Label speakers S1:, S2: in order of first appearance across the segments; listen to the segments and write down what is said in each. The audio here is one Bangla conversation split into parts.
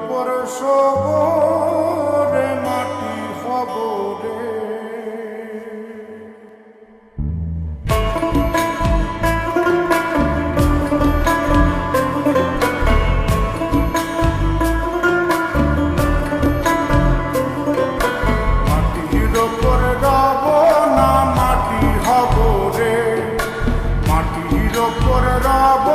S1: ওপর সবরে মাটি খবরে মাটির ওপর রব না মাটি খবরে মাটির ওপর রব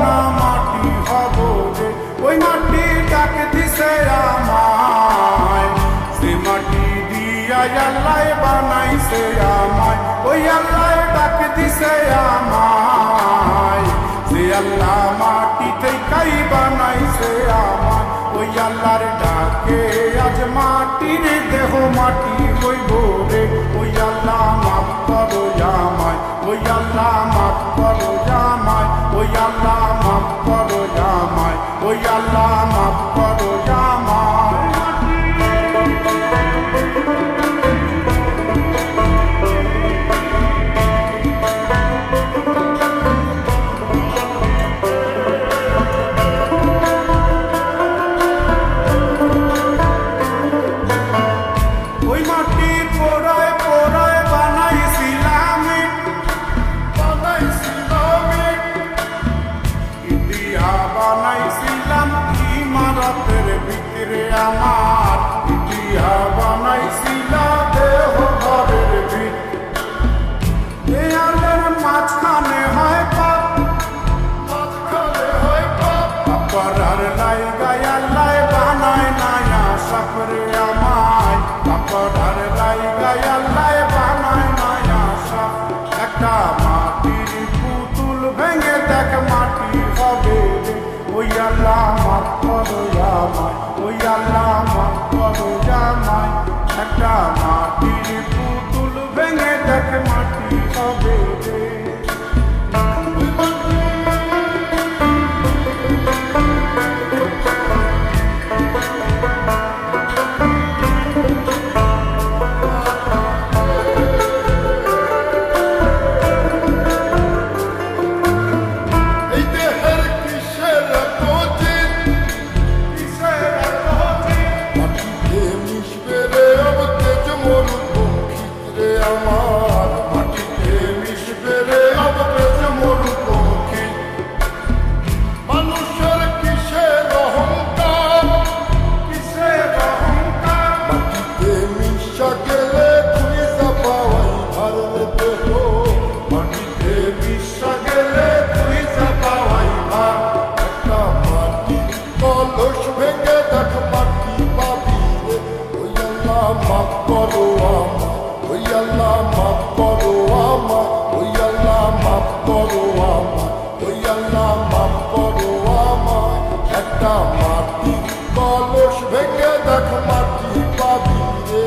S1: না মাটি খবরে ওই মাটি ডাক দিছে আমায় সে মাটি দিয়া আল্লাহ বানাইছে আমায় ওই আল্লাহ ডাক দিছে আমায় সে আল্লাহ মাটি থেকেই বানাইছে আমায় ওই আল্লাহর ডাকে আজ মাটির দেহ মাটি হইব রে ওই আল্লাহ মাফ করো আমায় ওই আল্লাহ মাফ করো আমায় ওই আল্লাহ মাফ করো আমায় ওই আল্লাহ মাফ করো আমায় ওই মাটি পোড়ায় পোড়ায় বানাইছিলাম ইন্ডিয়া বানাইছিলাম ইমারতের ভিতরে আমার ইন্ডিয়া বানাইছিল দেহ ঘরের ভিতরে আলের মাঝখানে হয় পাপ মাঝখানে হয় পাপ পাপার লাইগায় আল্লাহ বানায় নায়া সাপরে আমায় পাপার লাইগায় আল্লাহ বানায় নায়া সাপ একটা মাটির পুতুল ভেঙে দেখ মাটি হবে রে ওই আল্লাহ মাফ করো আমায় ওই আল্লাহ মাফ করো আমায় একটা মাটির পুতুল ভেঙে দেখ মাটি হবে রে মাফ করো আমায় ওই আল্লাহ মাফ করো আমায় ওই আল্লাহ মাফ করো আমায় ওই আল্লাহ মাফ করো আমায় একটা মাটি কলস ভেঙে দেখ মাটি পাবি রে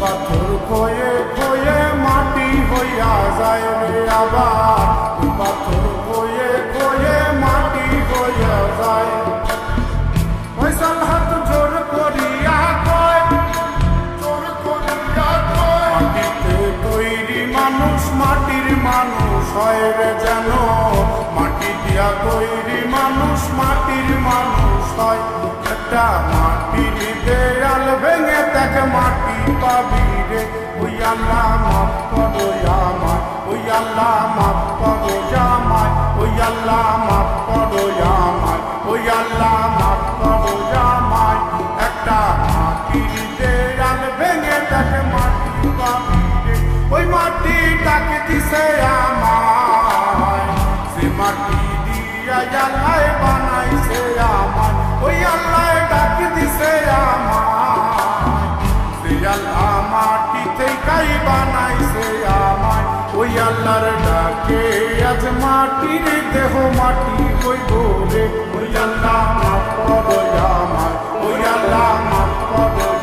S1: পাথর খয়ে খয়ে মাটি হইয়া যায় রে আবার পাথর খয়ে খয়ে মাটি হইয়া যায় ফয়সাল হাত জোর করিয়া কয় জোর করিয়া কয় মাটিতে তৈরি মানুষ মাটির মানুষ হয় রে যেন মাটি দিয়া তৈরি মানুষ মাটির মানুষ হয় একটা মাটির দেয়াল ভেঙে দেখ মাটি পাবি রে ওই আল্লাহ মাফ করো আমায় ওই আল্লাহ মাফ করো আমায় ওই আল্লাহ মাফ করো আমায় ওই আল্লাহ মাফ করো আমায় একটা মাটির দেয়াল ভেঙে দেখ মাটি পাবি রে ওই মাটি ডাক দিছে আমায় সে মাটি দিয়া আল্লাহ বানাইছে আমায় ওই আল্লাহ ডাক দিছে আমায় সে আল্লাহ মাটি থেকেই বানাইছে আমায় ওই আল্লাহর ডাকে আজ মাটির দেহ মাটি হইব রে ওই আল্লাহ মাফ করো আমায় ওই আল্লাহ মাফ করো